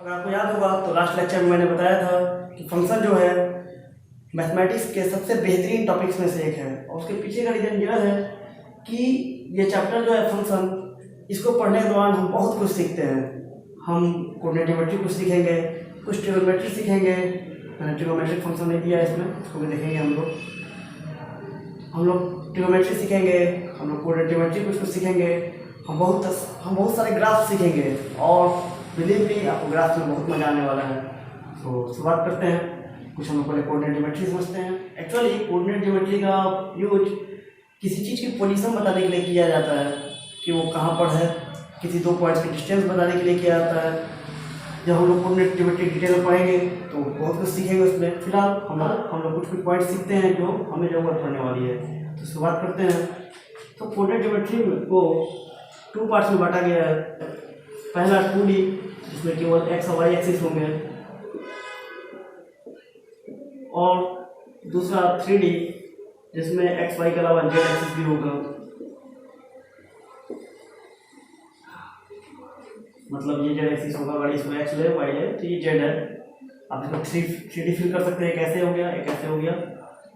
अगर आपको याद होगा तो लास्ट लेक्चर में मैंने बताया था कि फंक्शन जो है मैथमेटिक्स के सबसे बेहतरीन टॉपिक्स में से एक है, और उसके पीछे का रीज़न यह है कि ये चैप्टर जो है फंक्शन, इसको पढ़ने के दौरान हम बहुत कुछ सीखते हैं। हम कोऑर्डिनेट ज्योमेट्री कुछ सीखेंगे, कुछ ट्रिग्नोमेट्री सीखेंगे। मैंने ट्रिग्नोमेट्रिक फंक्शन नहीं दिया है इसमें, इसको भी देखेंगे हम लोग ट्रिग्नोमेट्री सीखेंगे, हम लोग कोऑर्डिनेट ज्योमेट्री कुछ सीखेंगे, हम बहुत सारे ग्राफ सीखेंगे, और बिलीव मी आपको ग्राफ में बहुत मजा आने वाला है। तो शुरुआत करते हैं। कुछ हम लोग पहले कोऑर्डिनेट ज्योमेट्री समझते हैं। एक्चुअली कोऑर्डिनेट ज्योमेट्री का यूज किसी चीज़ की पोजीशन बताने के लिए किया जाता है कि वो कहाँ पर है, किसी दो पॉइंट्स की डिस्टेंस बताने के लिए किया जाता है। जब हम लोग कोऑर्डिनेट ज्योमेट्री डिटेल में पढ़ेंगे तो बहुत कुछ सीखेंगे उसमें। फिलहाल हम लोग कुछ पॉइंट सीखते हैं जो हमें जरूरत पड़ने वाली है। तो शुरुआत करते हैं। तो कोऑर्डिनेट ज्योमेट्री को 2 पार्ट्स में बांटा गया है। पहला 2D, जिसमें केवल एक्स और वाई एक्सिस होंगे, और दूसरा 3D, जिसमें एक्स वाई के अलावा जेड एक्सिस भी होगा। मतलब ये जेड एक्सिस होगा, गाड़ी इसमें एक्स है वाई है तो ये जेड है। आप इसको 3D फिल कर सकते हैं। एक ऐसे हो गया, एक ऐसे हो गया,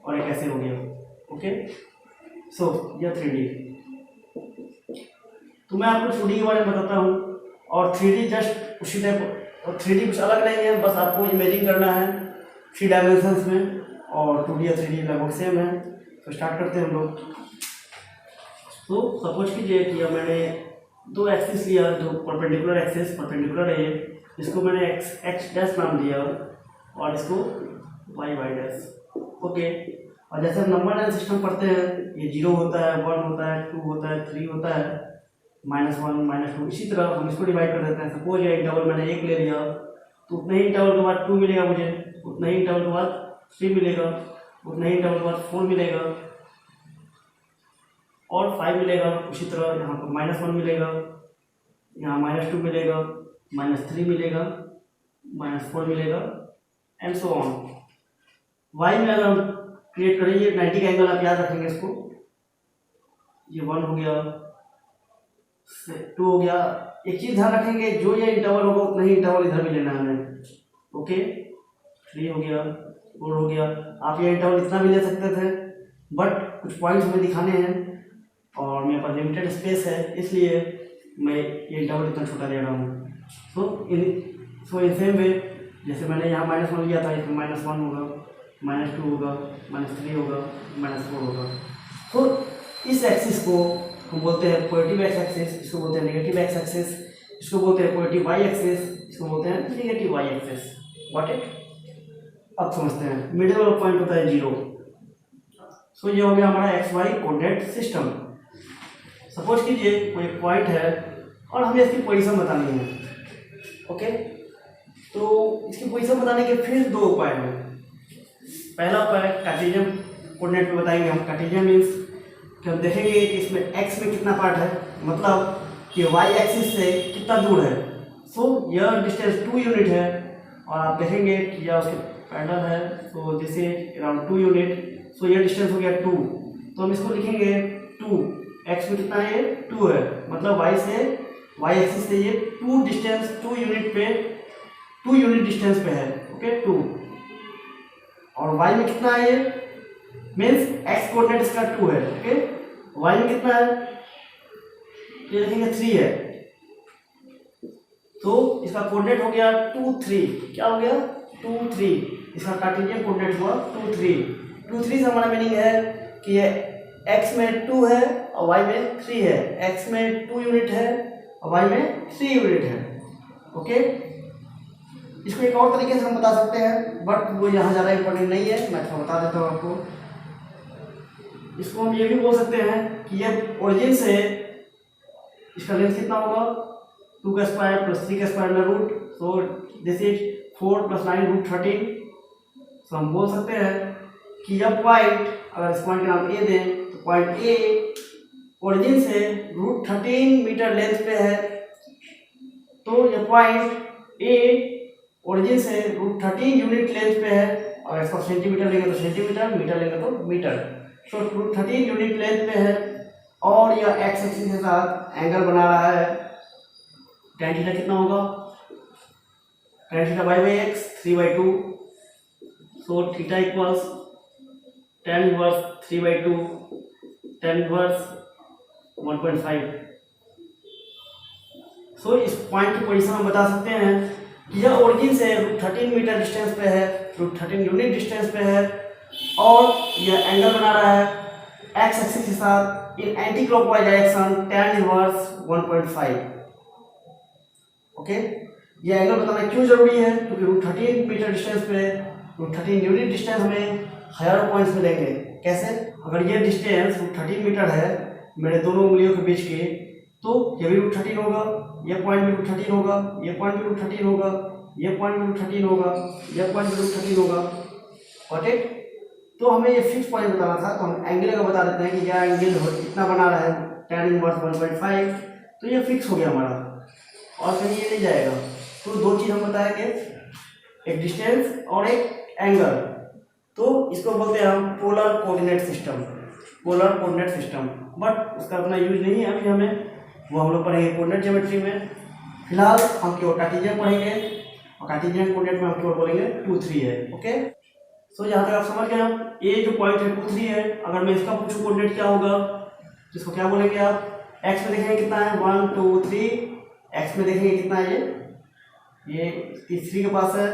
और एक ऐसे हो गया। ओके, सो यह 3D। तो मैं आपको 2D के बारे में बताता हूँ, और 3D जस्ट उसी टाइप, और 3D कुछ अलग नहीं है, बस आपको इमेजिन करना है 3 डायमेंशंस में, और 2D या 3D लगभग सेम है। तो स्टार्ट करते हैं हम लोग। तो सपोज कीजिए कि अब मैंने 2 एक्सिस लिया, जो परपेंडिकुलर एक्सिस परपेंडिकुलर है, इसको मैंने एक्स डैश नाम दिया, और इसको वाई डैश। ओके, और जैसे हम नंबर लाइन सिस्टम पढ़ते हैं, ये 0 होता है, 1 होता है, 2 होता है, 3 होता है, -1 -2, इसी तरह हम इसको डिवाइड कर देते हैं। सपोज ये इंटरवल मैंने 1 ले लिया, तो उतने ही इंटरवल के बाद 2 मिलेगा मुझे, उतना ही इंटरवल के बाद 3 मिलेगा, उतना ही इंटरवल के बाद 4 मिलेगा, और 5 मिलेगा। उसी तरह यहाँ पर -1 मिलेगा, यहाँ -2 मिलेगा, -3 मिलेगा, -4 मिलेगा, एंड सो ऑन। वाई में अगर हम क्रिएट करेंगे 90 का एंगल, आप याद रखेंगे इसको। ये 1 हो गया, 2 हो गया। एक चीज ध्यान रखेंगे, जो ये इंटरवल होगा उतना ही इंटरवल इधर भी लेना है हमें। ओके, 3 हो गया, 4 हो गया। आप ये इंटरवल इतना भी ले सकते थे, बट कुछ पॉइंट्स हमें दिखाने हैं और मेरे पास लिमिटेड स्पेस है, इसलिए मैं ये इंटरवल इतना छोटा ले रहा हूँ। सो इन सेम वे, जैसे मैंने यहाँ -1 लिया था, इसमें -1 होगा, -2 होगा, -3 होगा, -4 होगा। तो इस एक्सिस को हम बोलते हैं पॉजिटिव एक्स एक्सिस, इसको बोलते हैं नेगेटिव एक्स एक्सिस, इसको बोलते हैं पॉजिटिव वाई एक्सिस, इसको बोलते हैं negative Y axis. What it? अब समझते हैं। मिडिल वाला पॉइंट होता है 0। सो ये हो गया हमारा X Y coordinate system. Suppose कीजिए कोई पॉइंट है और हमें इसकी पोजीशन बतानी है। ओके, तो इसकी पोजीशन बताने के फिर 2 उपाय हैं। पहला उपाय कार्टेशियन कोऑर्डिनेट में बताएंगे हम। कार्टेशियन मीन्स कि हम देखेंगे कि इसमें एक्स में कितना पार्ट है, मतलब कि वाई एक्सिस से कितना दूर है। सो यह डिस्टेंस 2 यूनिट है, और आप देखेंगे कि यह उसके पैरेलल है, so this is around 2 unit. So यह डिस्टेंस हो गया 2, तो हम इसको लिखेंगे 2। एक्स में कितना है? 2 है, मतलब वाई एक्सिस से ये 2 डिस्टेंस 2 यूनिट पे 2 यूनिट डिस्टेंस पे है। ओके, 2। और वाई में कितना है? ये मीन्स एक्स कोऑर्डिनेट इसका 2 है। ओके, वाई में कितना है? ये लिखेंगे 3 है, तो इसका कोऑर्डिनेट हो गया 2 3। क्या हो गया? 2 3। इसका कार्टेशियन कोऑर्डिनेट हुआ 2 3। 2 3 से हमारा मीनिंग है कि ये एक्स में 2 है और वाई में 3 है। एक्स में 2 यूनिट है और वाई में 3 यूनिट है। ओके, इसको एक और तरीके से हम बता सकते हैं, बट वो यहाँ ज़्यादा इंपॉर्टेंट नहीं है, मैं थोड़ा बता देता हूँ आपको। इसको हम ये भी बोल सकते हैं कि ये ओरिजिन से इसका लेंथ कितना होगा? 2 का स्क्वायर प्लस 3 का स्क्वायर में रूट, सो दिस इज 4 + 9 √13। सो हम बोल सकते हैं कि यह पॉइंट, अगर इस पॉइंट का नाम ए दें, तो पॉइंट ए ओरिजिन से √13 मीटर लेंथ पे है। तो यह पॉइंट ए ओरिजिन से √13 यूनिट लेंथ पे है, और इसको सेंटीमीटर लेंगे तो सेंटीमीटर, मीटर लेंगे तो मीटर। सो √13 यूनिट लेंथ पे है, और यह एक्स एक्सिस के साथ एंगल बना रहा है। tan थीटा कितना होगा? tan theta y by x 3/2, so theta equals tan inverse 3/2 tan inverse 1.5। सो इस पॉइंट की पोजीशन हम बता सकते हैं कि यह ओरिजिन से √13 मीटर डिस्टेंस पे है, √13 यूनिट डिस्टेंस पे है, और यह एंगल बना रहा है एक्स एक्सिस के साथ in anti clockwise direction tan inverse 1.5। Okay, यह एंगल बताना क्यों जरूरी है, क्योंकि √13 मीटर डिस्टेंस पे √13 यूनिट डिस्टेंस हमें हजारों पॉइंट्स मिलेंगे। कैसे? अगर ये डिस्टेंस √13 मीटर है मेरे दोनों उंगलियों के बीच के, तो ये भी √13 होगा, ये पॉइंट भी √13 होगा, ये पॉइंट भी √13 होगा, ये पॉइंट भी √13 होगा, ये पॉइंट भी √13 होगा। Got it? तो हमें ये फिक्स पॉइंट बताना था, तो हम एंगल का बता देते हैं कि यह एंगल इतना बना रहा है tan इनवर्स 1.5, तो ये फिक्स हो गया हमारा और कहीं ये नहीं जाएगा। तो दो चीज़ हम बताएंगे, एक डिस्टेंस और एक एंगल। तो इसको बोलते हैं हम polar coordinate system, polar coordinate system. But उसका उतना यूज नहीं है अभी हमें, वो हम लोग पढ़ेंगे कोऑर्डिनेट ज्योमेट्री में। फिलहाल हम केवल कार्टेशियन पढ़ेंगे, और कार्टेशियन कोऑर्डिनेट में हम केवल बोलेंगे 2, 3 है। ओके, सो यहाँ तक आप समझ गए। ये जो पॉइंट है 2, 3 है, अगर मैं इसका पूछूं कोऑर्डिनेट क्या होगा, तो इसको क्या बोलेंगे आप? एक्स में देखेंगे कितना है 1, 2, 3, एक्स में देखेंगे कितना है ये 3 के पास है,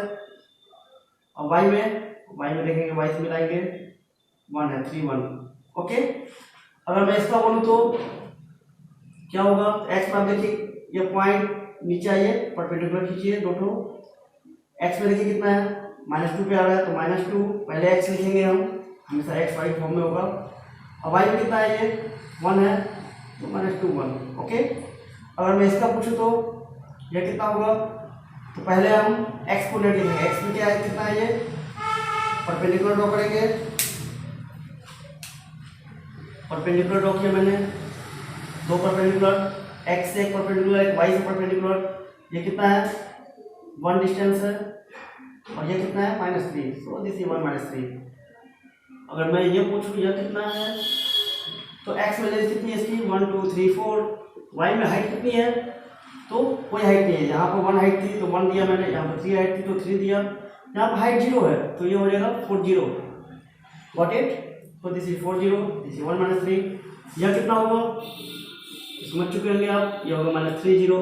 और वाई में देखेंगे वाई से मिलाएंगे 1 है 3, 1। ओके, अगर मैं इसका बोलूँ तो क्या होगा? एक्स में आप देखिए ये पॉइंट नीचे आइए, परपेंडिकुलर खींचिए दोनों। एक्स में देखिए कितना है -2 पे आ रहा है, तो -2 पहले एक्स लिखेंगे हम, हमेशा एक्स वाई फॉर्म में होगा। और वाई में कितना है ये 1 है, तो -2 1। ओके, अगर मैं इसका पूछूँ तो यह कितना होगा, तो पहले हम एक्स को लेट लिखेंगे। एक्स में क्या है, कितना है ये, परपेंडिकुलर ड्रॉ करेंगे, परपेंडिकुलर ड्रॉ किया मैंने, 2 परपेंडिकुलर, एक्स से एक परपेंडिकुलर, एक वाई से परपेंडिकुलर। ये कितना है 1 डिस्टेंस है, और ये कितना है -3, सो दिस इज 1 -3। अगर मैं ये पूछूं यह कितना है, तो एक्स में लेंथ कितनी है इसकी 1 2 3 4, वाई में हाइट कितनी है, तो कोई हाइट नहीं है। यहाँ पर 1 हाइट थी तो 1 दिया मैंने, यहाँ पर 3 हाइट थी तो 3 दिया, यहाँ पर हाइट 0 है तो ये हो जाएगा 40। Got it? तो दिस इज 40, दिस इज 1 -3। यह कितना होगा समझ चुके होंगे आप, ये होगा -30।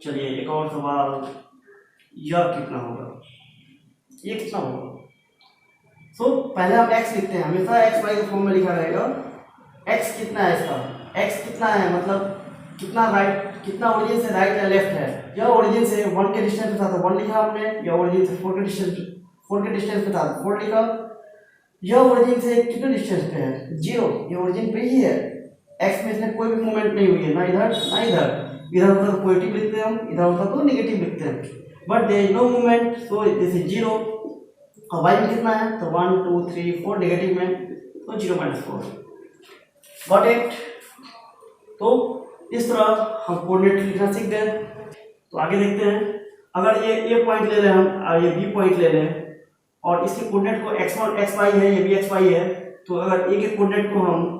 चलिए एक और सवाल, यह कितना होगा, ये कितना होगा? सो पहले हम x लिखते हैं, हमेशा x y के फॉर्म में लिखा रहेगा। x कितना है इसका, x कितना है मतलब कितना राइट, कितना ओरिजिन से राइट या लेफ्ट है। यह ओरिजिन से 1 के डिस्टेंस पे था तो 1 लिखा हमने, यह ओरिजिन से 4 के डिस्टेंस पे था तो 4 लिखा। यह ओरिजिन से कितने डिस्टेंस पे है 0, ये ओरिजिन पे ही है। x में इसमें कोई भी मूवमेंट नहीं हुई है, ना इधर ना इधर, इधर होता तो पॉजिटिव लिखते हैं हम, इधर होता तो नेगेटिव लिखते हैं, but there is no movement, so this is 0। और y में कितना है, तो 1 2 3 4 नेगेटिव में, तो 0 -4। Got it? तो इस तरह हम कोऑर्डिनेट लिखना सीख गए। तो आगे देखते हैं, अगर ये a पॉइंट ले लें हम और ये b पॉइंट ले लें, और इसके कोऑर्डिनेट को x1 xy है, ये भी xy है, तो अगर a के कोऑर्डिनेट को हम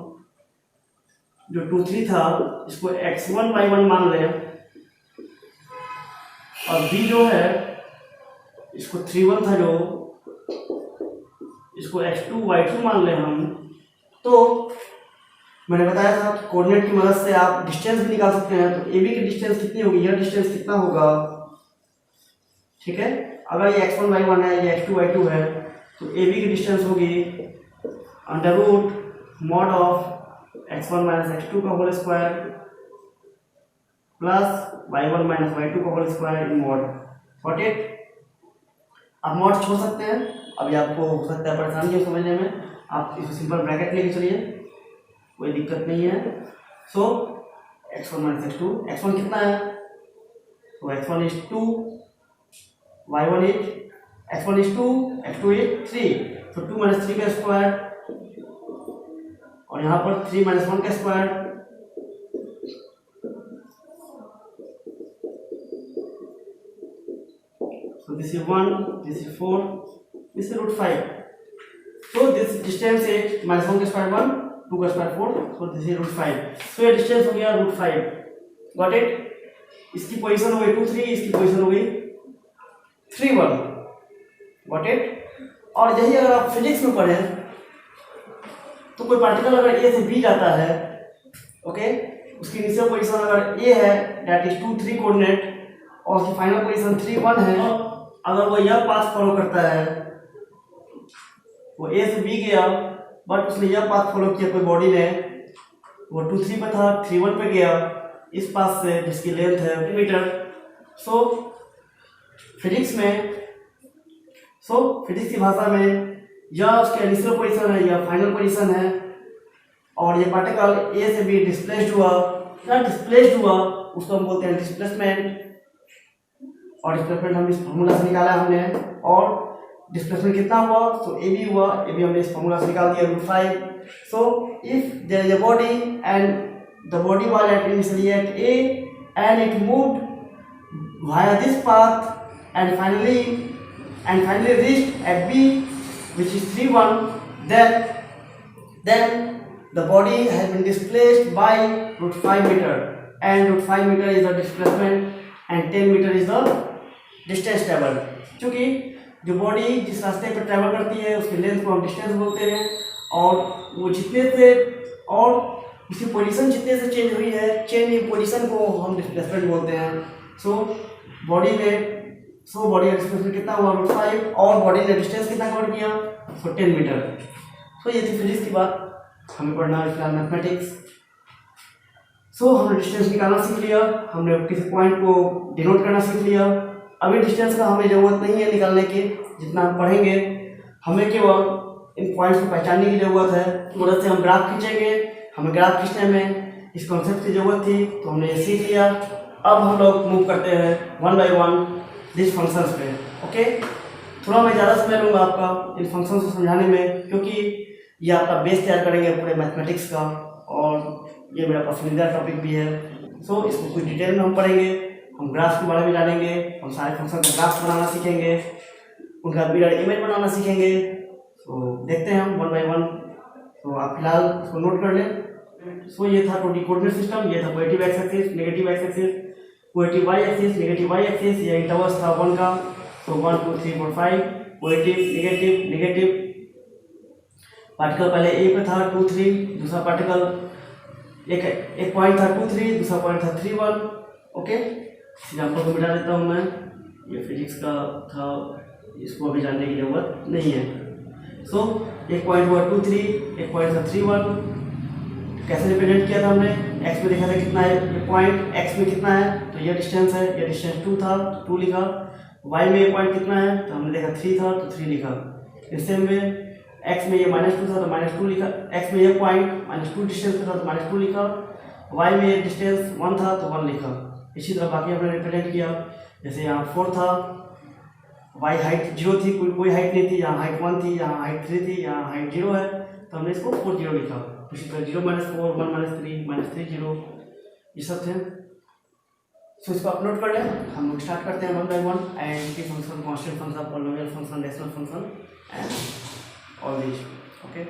जो 2 3 था इसको x1 y1 मान लें, और b जो है इसको 3 1 था जो, इसको x2 y2 मान लें हम, तो मैंने बताया था कि कोऑर्डिनेट की मदद से आप डिस्टेंस भी निकाल सकते हैं। तो AB की डिस्टेंस कितनी होगी, यह डिस्टेंस कितना होगा, ठीक है। अगर ये x1 y1 है, ये x2 y2 है, तो AB की डिस्टेंस होगी √mod ऑफ x1 - x2 का whole square plus y1 - y2 का whole square in mod. Got it? आप मॉड छोड़ सकते हैं, अभी आपको हो सकता है परेशानी हो समझने में, आप इसको सिंपल ब्रैकेट लेके चलिए, कोई दिक्कत नहीं है। सो x1 - x2, x1 कितना है, तो x1 is 2, y1 is x1 is 2, x2 is 3, तो 2 - 3 का स्क्वायर, और यहाँ पर 3 - 1 का square, so this is 1, this is 4, this is √5, so this distance is -1 का स्क्वायर 1, 2 का square 4, so this is √5, so ये डिस्टेंस हो गया √5। Got it? इसकी पोजीशन हो गई 2 3, इसकी पोजीशन हो गई 3 1, गॉट इट। और यही अगर आप फिजिक्स में पढ़ें तो कोई पार्टिकल अगर ए से बी जाता है, ओके, उसकी इनिशियल पोजीशन अगर ए है दैट इज 2 3 कोऑर्डिनेट और उसकी फाइनल पोजीशन 3 1 है, अगर वो यह पाथ फॉलो करता है, वो ए से बी गया बट उसने यह पाथ फॉलो किया कोई बॉडी ने, वो 2 3 पे था 3 1 पे गया इस पाथ से जिसकी लेंथ है मीटर। सो फिजिक्स की भाषा में यह उसके इनिशियल पोजीशन है, यह फाइनल पोजीशन है, और ये पार्टिकल ए से बी डिस्प्लेस्ड हुआ, क्या डिस्प्लेस्ड हुआ उसको हम बोलते हैं डिस्प्लेसमेंट। और डिस्प्लेसमेंट हम इस फॉर्मूला से निकाला हमने, और डिस्प्लेसमेंट कितना हुआ, तो ए बी हुआ, ए बी हमने इस फॉर्मूला से निकाल दिया √5। So if there is a body and the body was at initially at A and it moved via this path and finally reached at B which is 3 1, then the body has been displaced by √5 meter, and √5 meter is the displacement and 10 meter is the distance traveled। क्योंकि जो body जिस रास्ते पर travel करती है उसकी length को हम डिस्टेंस बोलते हैं, और वो जितने से और उसकी पोजीशन जितने से चेंज हुई है, चेंज इन पोजीशन को हम डिस्प्लेसमेंट बोलते हैं। सो बॉडी का डिस्प्लेसमेंट कितना हुआ √5, और बॉडी ने डिस्टेंस कितना कवर किया, सो 10 मीटर। सो ये थी फिजिक्स की बात। हमें पढ़ना है फिलहाल मैथमेटिक्स। सो हमने डिस्टेंस निकालना सीख लिया, हमने किसी पॉइंट को डिनोट करना सीख लिया। अभी डिस्टेंस का हमें ज़रूरत नहीं है निकालने की, जितना हम पढ़ेंगे हमें केवल इन पॉइंट्स को पहचानने की ज़रूरत है। मदद से हम ग्राफ खींचेंगे, हमें ग्राफ खींचने में इस कॉन्सेप्ट की ज़रूरत थी तो हमने ये सीख लिया। अब हम लोग मूव करते हैं 1 by 1 दिस फंक्शंस पे। ओके, थोड़ा मैं ज़्यादा समय लूँगा आपका इन फंक्शंस को समझाने में, क्योंकि ये आपका बेस तैयार करेंगे पूरे मैथमेटिक्स का, और ये मेरा पसंदीदा टॉपिक भी है। सो इसको कुछ डिटेल में हम पढ़ेंगे, हम ग्राफ के बारे में जानेंगे, हम सारे फंक्शन का ग्राफ बनाना सीखेंगे, उनका मिरर इमेज बनाना सीखेंगे। तो देखते हैं हम 1 by 1। तो आप फिलहाल इसको नोट कर लें। सो ये था कोऑर्डिनेट सिस्टम, ये था positive X axis, negative X axis, positive Y axis, negative Y axis, ये इंटरवल्स था 1 का। तो 1 2 3 4 5 पॉजिटिव नेगेटिव नेगेटिव। पार्टिकल पहले ए पे था 2 3, दूसरा पार्टिकल एक पॉइंट था 2 3, दूसरा पॉइंट था 3 1। ओके, एग्जाम्पल को मिटा देता हूँ मैं, ये फिजिक्स का था, इसको अभी जानने की जरूरत नहीं है। सो एक पॉइंट हुआ 2 3, एक पॉइंट था 3 1। कैसे रिप्रेजेंट किया था हमने, एक्स में देखा था कितना है ये पॉइंट, एक्स में कितना है, तो ये डिस्टेंस है, ये डिस्टेंस 2 था, 2 लिखा। वाई में ये पॉइंट कितना है, तो हमने देखा 3 था तो 3 लिखा। इस सेम में एक्स में ये -2 था तो -2 लिखा, एक्स में ये पॉइंट -2 डिस्टेंस पे था तो -2 लिखा, वाई में ये डिस्टेंस 1 था तो 1 लिखा। इसी तरह बाकी हमने रिप्रेजेंट किया, जैसे यहाँ 4 था, वाई हाइट 0 थी, कोई हाइट नहीं थी, यहाँ हाइट 1 थी, यहाँ हाइट 3 थी, यहाँ हाइट 0 है, तो हमने इसको 4 0 लिखा। इसी तरह 0 -4 1 -3 -3 0 ये सब थे। सो इसको अपलोड कर लें, हम लोग स्टार्ट करते हैं 1 by 1 identity function, constant function, polynomial function, rational function and all these. Okay.